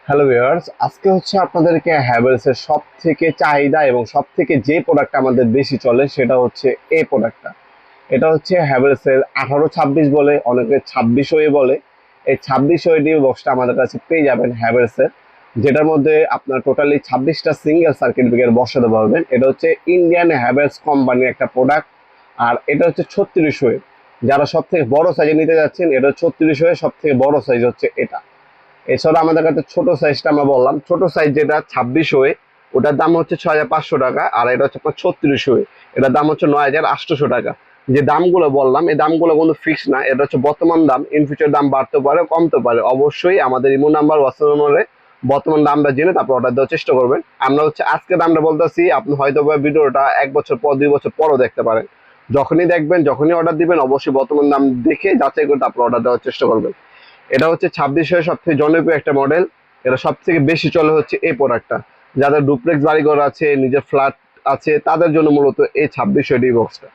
Hello viewers, আজকে হচ্ছে আপনাদেরকে হ্যাভেলস এর সব থেকে চাহিদা এবং সব থেকে যে প্রোডাক্ট আমাদের বেশি চলে সেটা হচ্ছে এই প্রোডাক্টটা। এটা হচ্ছে হ্যাভেলস এর 1826 বলে, অনেকে 26 ওয়ে বলে। এই 26 ওয়ে ডিও বক্সটা আমাদের কাছে পেয়ে যাবেন হ্যাভেলস এর, যেটার মধ্যে আপনার টোটালি 26টা সিঙ্গেল সার্কিট ব্রেকার বসাতে পারবেন। এটা হচ্ছে ইন্ডিয়ান হ্যাভেলস কোম্পানির একটা প্রোডাক্ট। আর এটা হচ্ছে 36 ওয়ে। যারা সব থেকে বড় সাইজে নিতে যাচ্ছেন, এটা 36 ওয়ে সব থেকে বড় সাইজ হচ্ছে এটা। এছাড়া আমাদের কাছে ছোট সাইজটা আমরা বললাম, ছোট সাইজ যেটা 26 হয়ে, ওটার দাম হচ্ছে 6500 টাকা। আর এটা হচ্ছে আপনার 36 হয়ে, এটার দাম হচ্ছে 9800 টাকা। যে দামগুলো বললাম এই দামগুলো কোনো ফিক্স না, এটা হচ্ছে বর্তমান দাম। ইন ফিউচার দাম বাড়তে পারে, কমতে পারে। অবশ্যই আমাদের ইমো নাম্বার, হোয়াটসঅ্যাপ নম্বরে বর্তমান দামটা জেনে তারপর অর্ডার দেওয়ার চেষ্টা করবেন। আমরা হচ্ছে আজকে দামটা বলতেছি, আপনি হয়তো বা ভিডিওটা 1 বছর পর 2 বছর পরও দেখতে পারেন। যখনই দেখবেন, যখনই অর্ডার দিবেন, অবশ্যই বর্তমান দাম দেখে যাচাই করে তারপর অর্ডার দেওয়ার চেষ্টা করবেন। এটা হচ্ছে 26 সব থেকে জনপ্রিয় একটা মডেল। এটা সব থেকে বেশি চলে হচ্ছে এই প্রোডাক্টটা। যাদের ডুপ্লেক্স বাড়িঘর আছে, নিজের ফ্ল্যাট আছে, তাদের জন্য মূলত এই 26 ডি বক্সটা।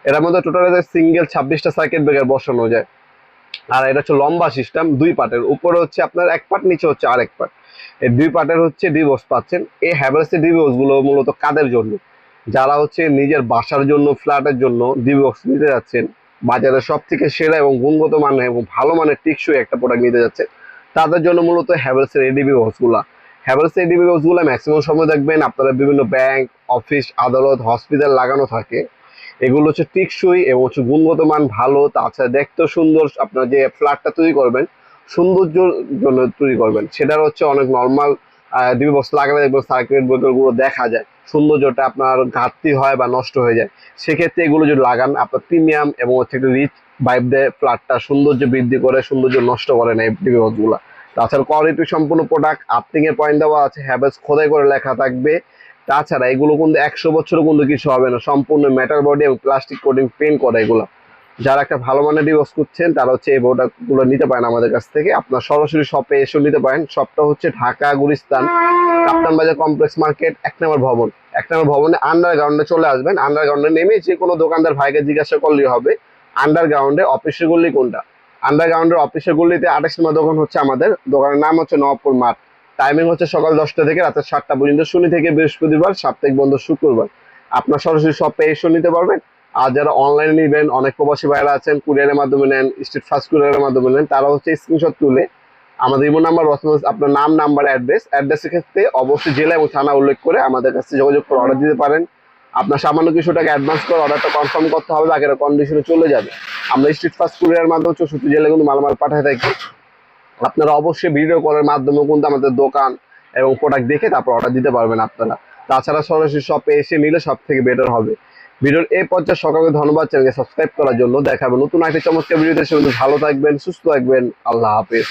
এটার মধ্যে টোটাল সিঙ্গেল 26টা সার্কিট ব্রেকার বসানো যায়। আর এটা হচ্ছে লম্বা সিস্টেম, দুই পার্টের। উপরে হচ্ছে আপনার এক পার্ট, নিচে হচ্ছে আরেক পার্ট। এই দুই পার্টের হচ্ছে ডি বক্স পাচ্ছেন। এই হ্যাভেলসের ডি বক্স গুলো মূলত কাদের জন্য? যারা হচ্ছে নিজের বাসার জন্য, ফ্ল্যাটের জন্য ডি বক্স নিতে যাচ্ছেন, বাজারে সব থেকে সেরা এবং গুণগত মানের এবং ভালো মানের টেকসই একটা প্রোডাক্ট নিতে যাচ্ছে, তাদের জন্য মূলত হ্যাভেলসের এডিবি বক্সগুলা। হ্যাভেলসের এডিবি বক্সগুলো ম্যাক্সিমাম সময় দেখবেন আপনারা বিভিন্ন ব্যাংক, অফিস, আদালত, হসপিটাল লাগানো থাকে। এগুলো হচ্ছে টেকসই এবং হচ্ছে গুণগত মান ভালো। তাছাড়া দেখতেও সুন্দর। আপনার যে ফ্ল্যাটটা তৈরি করবেন, সৌন্দর্যের জন্য তৈরি করবেন, সেটার হচ্ছে অনেক নর্মাল ডিবি বক্স লাগালে দেখবেন সার্কিট ব্রেকারগুলো দেখা যায়, সৌন্দর্যটা আপনার ঘাটতি হয় বা নষ্ট হয়ে যায়। সেক্ষেত্রে এগুলো যদি লাগান, আপনার প্রিমিয়াম এবং হচ্ছে একটু রিচ ভাইব দেয়, ফ্ল্যাটটা সৌন্দর্য বৃদ্ধি করে, সৌন্দর্য নষ্ট করে না এই ডিবি বক্সগুলো। তাছাড়া কোয়ালিটি সম্পূর্ণ প্রোডাক্ট, আর্থিং এর পয়েন্ট দেওয়া আছে, হ্যাভেলস খোদাই করে লেখা থাকবে। তাছাড়া এগুলো কিন্তু 100 বছরও কিন্তু কিছু হবে না, সম্পূর্ণ মেটাল বডি এবং প্লাস্টিক কোটিং পেন্ট করা এগুলো। যারা একটা ভালো মানের ডিভোর্স করছেন তারা হচ্ছে এই প্রোডাক্টগুলো নিতে পারেন আমাদের কাছ থেকে। আপনার সরাসরি শপে এসেও নিতে পারেন। শপটা হচ্ছে ঢাকা গুলিস্তান কাপ্তান বাজার কমপ্লেক্স মার্কেট, 1 নম্বর ভবন। 1 নম্বর ভবনে আন্ডারগ্রাউন্ডে চলে আসবেন। আন্ডারগ্রাউন্ডে নেমে যে কোনো দোকানদার ভাইকে জিজ্ঞাসা করলেই হবে আন্ডারগ্রাউন্ডে অফিসের গল্লি কোনটা। আন্ডারগ্রাউন্ডের অফিসের গল্লিতে 28 নম্বর দোকান হচ্ছে আমাদের। দোকানের নাম হচ্ছে নবাবপুর মাঠ। টাইমিং হচ্ছে সকাল 10টা থেকে রাত 7টা পর্যন্ত, শনি থেকে বৃহস্পতিবার, সাপ্তাহিক বন্ধ শুক্রবার। আপনার সরাসরি শপে এসে নিতে পারবেন। আর যারা অনলাইনে নেবেন, অনেক প্রবাসী ভাইরা আছেন, কুরিয়ারের মাধ্যমে নেন, স্ট্রিট ফাস্ট কুরিয়ারের মাধ্যমে নেন, তারা হচ্ছে স্ক্রিনশট তুলে আমাদের ইমো নাম্বার, আপনার নাম, নাম্বার, অ্যাড্রেসের ক্ষেত্রে অবশ্যই জেলা এবং থানা উল্লেখ করে আমাদের কাছে যোগাযোগ করে অর্ডার দিতে পারেন। আপনার সামান্য কিছু টাকা অ্যাডভান্স করে অর্ডারটা কনফার্ম করতে হবে, বাকিটা কন্ডিশনে চলে যাবে। আমরা স্ট্রিট ফাস্ট কুরিয়ারের মাধ্যমে 64 জেলায় কিন্তু মালামাল পাঠাতে থাকি। আপনারা অবশ্যই ভিডিও কলের মাধ্যমে কিন্তু আমাদের দোকান এবং প্রোডাক্ট দেখে তারপর অর্ডার দিতে পারবেন আপনারা। তাছাড়া সরাসরি শপে এসে নিলে সব থেকে বেটার হবে। ভিডিওর এই পর্যায়ে সকলকে ধন্যবাদ চ্যানেলকে সাবস্ক্রাইব করার জন্য। দেখাবেন নতুন একটা চমৎকার ভিডিওতে। সে ভালো থাকবেন, সুস্থ থাকবেন। আল্লাহ হাফেজ।